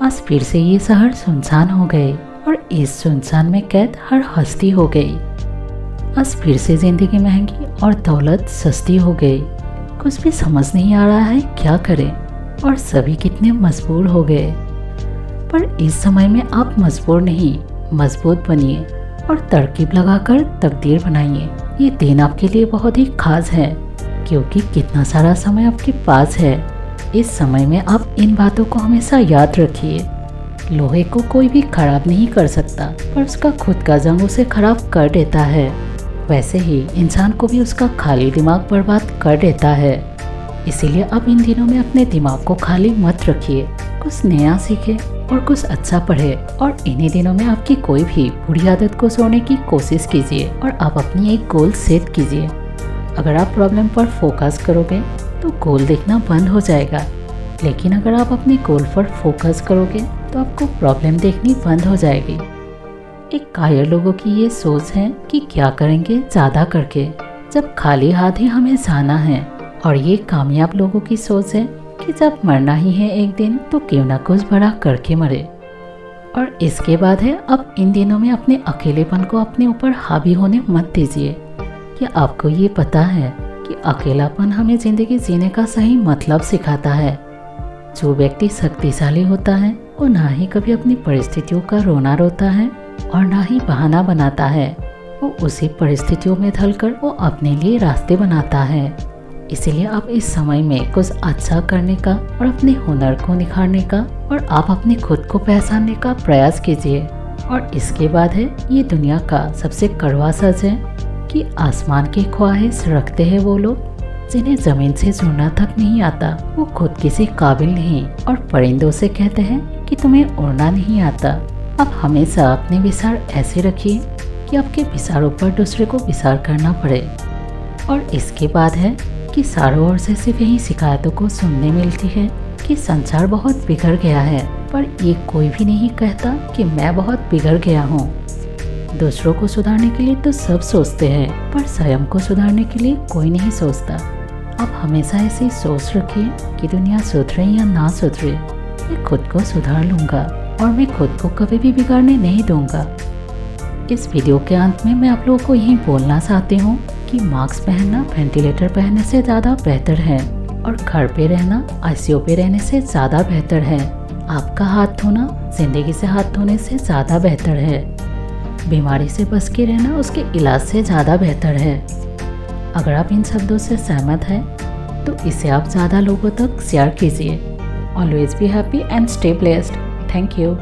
आज फिर से ये शहर सुनसान हो गए और इस सुनसान में कैद हर हस्ती हो गई। आज फिर से जिंदगी महंगी और दौलत सस्ती हो गई। कुछ भी समझ नहीं आ रहा है क्या करें और सभी कितने मजबूर हो गए। पर इस समय में आप मजबूर नहीं, मजबूत बनिए और तरकीब लगाकर तकदीर बनाइए। ये दिन आपके लिए बहुत ही खास है क्योंकि कितना सारा समय आपके पास है। इस समय में आप इन बातों को हमेशा याद रखिए। लोहे को कोई भी खराब नहीं कर सकता, पर उसका खुद का जंग उसे खराब कर देता है। वैसे ही इंसान को भी उसका खाली दिमाग बर्बाद कर देता है। इसीलिए अब इन दिनों में अपने दिमाग को खाली मत रखिए, कुछ नया सीखे और कुछ अच्छा पढ़े। और इन्हीं दिनों में आपकी कोई भी बुरी आदत को छोड़ने की कोशिश कीजिए और आप अपनी एक गोल सेट कीजिए। अगर आप प्रॉब्लम पर फोकस करोगे तो गोल देखना बंद हो जाएगा, लेकिन अगर आप अपने गोल पर फोकस करोगे तो आपको प्रॉब्लम देखनी बंद हो जाएगी। एक कायर लोगों की ये सोच है कि क्या करेंगे ज़्यादा करके, जब खाली हाथ ही हमें जाना है। और ये कामयाब लोगों की सोच है कि जब मरना ही है एक दिन तो क्यों ना कुछ बड़ा करके मरे। और इसके बाद है, अब इन दिनों में अपने अकेलेपन को अपने ऊपर हावी होने मत दीजिए। क्या आपको ये पता है कि अकेलापन हमें ज़िंदगी जीने का सही मतलब सिखाता है। जो व्यक्ति शक्तिशाली होता है वो ना ही कभी अपनी परिस्थितियों का रोना रोता है और ना ही बहाना बनाता है। वो उसी परिस्थितियों में ढलकर वो अपने लिए रास्ते बनाता है। इसीलिए आप इस समय में कुछ अच्छा करने का और अपने हुनर को निखारने का और आप अपने खुद को पहचानने का प्रयास कीजिए। और इसके बाद है, ये दुनिया का सबसे कड़वा सच है कि आसमान की ख्वाहिश रखते हैं वो लोग जिन्हें जमीन से जुड़ना तक नहीं आता। वो खुद किसी काबिल नहीं और परिंदों से कहते हैं कि तुम्हें उड़ना नहीं आता। आप हमेशा अपने विचार ऐसे रखिए कि आपके विचारों पर दूसरे को विचार करना पड़े। और इसके बाद है कि चारों ओर से सिर्फ यही शिकायतों को सुनने मिलती है कि संसार बहुत बिगड़ गया है, पर ये कोई भी नहीं कहता कि मैं बहुत बिगड़ गया हूँ। दूसरों को सुधारने के लिए तो सब सोचते हैं, पर स्वयं को सुधारने के लिए कोई नहीं सोचता। आप हमेशा ऐसी सोच रखिए कि दुनिया सुधरे या ना सुधरे, मैं खुद को सुधार लूँगा और मैं खुद को कभी भी बिगाड़ने नहीं दूँगा। इस वीडियो के अंत में मैं आप लोगों को यही बोलना चाहती हूँ कि मास्क पहनना वेंटिलेटर पहनने से ज़्यादा बेहतर है और घर पे रहना आईसीयू पे रहने से ज़्यादा बेहतर है। आपका हाथ धोना जिंदगी से हाथ धोने से ज़्यादा बेहतर है। बीमारी से बच के रहना उसके इलाज से ज़्यादा बेहतर है। अगर आप इन शब्दों से सहमत हैं तो इसे आप ज़्यादा लोगों तक शेयर कीजिए। Always be happy and stay blessed. Thank you.